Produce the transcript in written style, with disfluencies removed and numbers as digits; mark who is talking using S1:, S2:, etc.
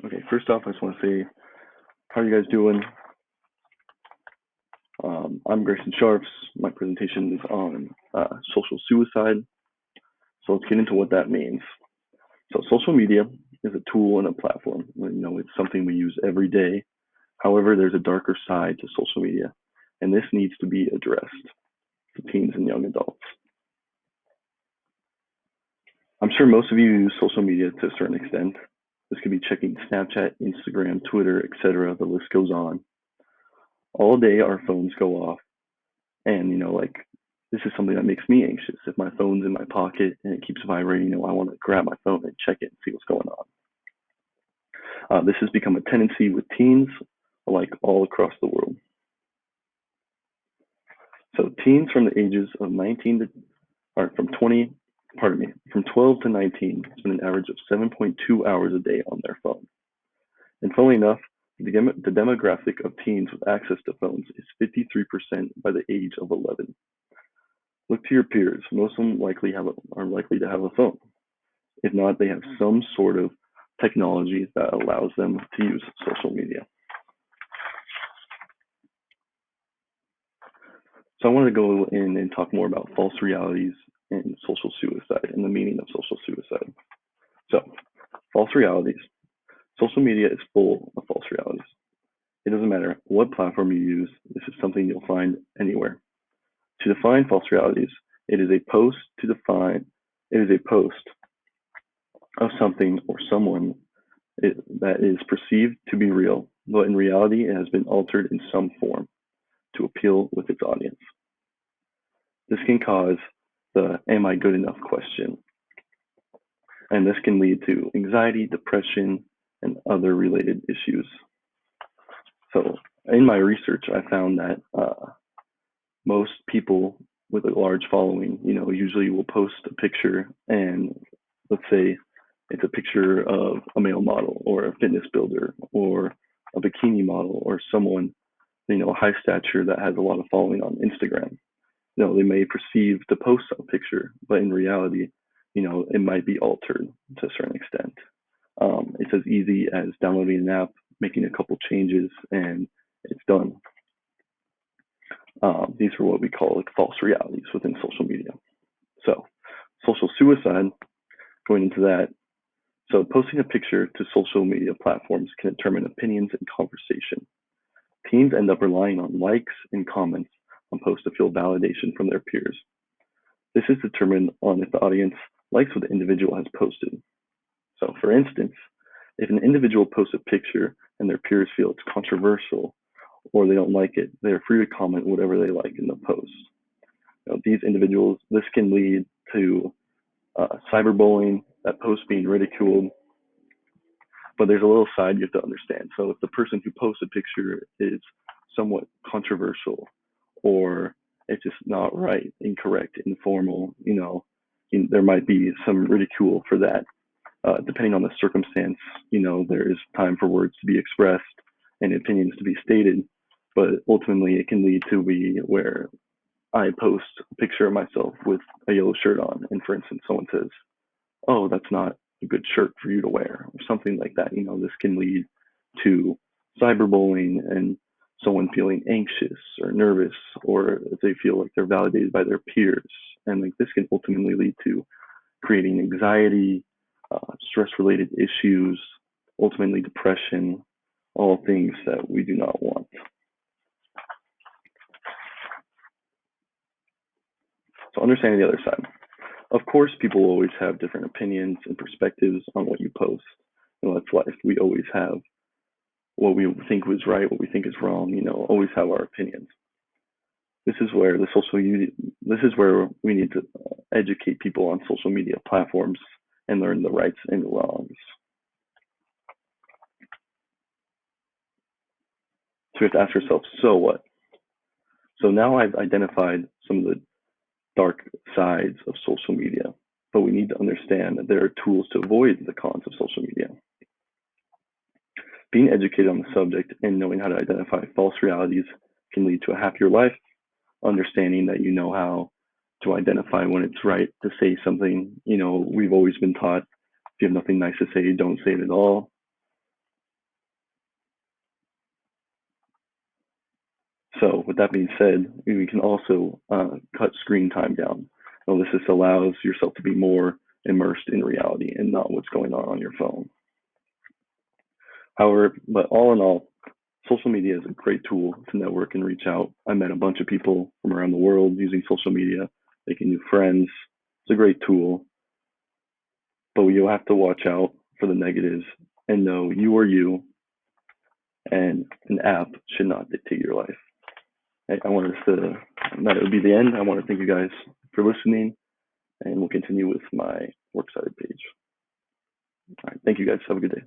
S1: Okay, first off, I just want to say, how are you guys doing? I'm Grayson Sharps. My presentation is on social suicide. So let's get into what that means. So social media is a tool and a platform. It's something we use every day. However, there's a darker side to social media, and this needs to be addressed to teens and young adults. I'm sure most of you use social media to a certain extent. This could be checking Snapchat, Instagram, Twitter, etc. The list goes on. All day our phones go off, and this is something that makes me anxious. If my phone's in my pocket and it keeps vibrating, I want to grab my phone and check it and see what's going on. This has become a tendency with teens, like all across the world. So teens from the ages of 19 to, or from 20, pardon me, from 12 to 19 spend an average of 7.2 hours a day on their phone. And funnily enough, the demographic of teens with access to phones is 53% by the age of 11. Look to your peers. Most of them are likely to have a phone. If not, they have some sort of technology that allows them to use social media. So I want to go in and talk more about false realities and social suicide and the meaning of social suicide. So, false realities. Social media is full of false realities. It doesn't matter what platform you use, this is something you'll find anywhere. To define false realities, it is a post of something or someone that is perceived to be real, but in reality it has been altered in some form to appeal with its audience. This can cause the "am I good enough" question, and this can lead to anxiety, depression, and other related issues. So in my research, I found that most people with a large following, usually will post a picture, and let's say it's a picture of a male model or a fitness builder or a bikini model or someone, high stature that has a lot of following on Instagram. They may perceive to post a picture, but in reality, it might be altered to a certain extent. It's as easy as downloading an app, making a couple changes, and it's done. These are what we call false realities within social media. So, social suicide, going into that. So, posting a picture to social media platforms can determine opinions and conversation. Teens end up relying on likes and comments on posts to feel validation from their peers. This is determined on if the audience likes what the individual has posted. So, for instance, if an individual posts a picture and their peers feel it's controversial or they don't like it, they're free to comment whatever they like in the post. These individuals, this can lead to cyberbullying, that post being ridiculed. But there's a little side you have to understand. So if the person who posts a picture is somewhat controversial, or it's just not right, incorrect, informal, there might be some ridicule for that. Depending on the circumstance, there is time for words to be expressed and opinions to be stated, but ultimately it can lead to be where I post a picture of myself with a yellow shirt on, and for instance, someone says, "Oh, that's not a good shirt for you to wear," or something like that. This can lead to cyberbullying and someone feeling anxious or nervous, or if they feel like they're validated by their peers. And this can ultimately lead to creating anxiety, stress-related issues, ultimately depression, all things that we do not want. So understanding the other side. Of course, people always have different opinions and perspectives on what you post. That's life. We always have what we think was right, what we think is wrong. Always have our opinions. This is where we need to educate people on social media platforms and learn the rights and wrongs. So we have to ask ourselves, so what? So now I've identified some of the dark sides of social media, but we need to understand that there are tools to avoid the cons of social media. Being educated on the subject and knowing how to identify false realities can lead to a happier life, understanding that how to identify when it's right to say something. We've always been taught, if you have nothing nice to say, don't say it at all. that being said, we can also cut screen time down. So this just allows yourself to be more immersed in reality and not what's going on your phone. However, but all in all, social media is a great tool to network and reach out. I met a bunch of people from around the world using social media, making new friends. It's a great tool, but you'll have to watch out for the negatives and know you are you, and an app should not dictate your life. I wanted us to, that would be the end. I want to thank you guys for listening, and we'll continue with my works cited page. All right, thank you guys. Have a good day.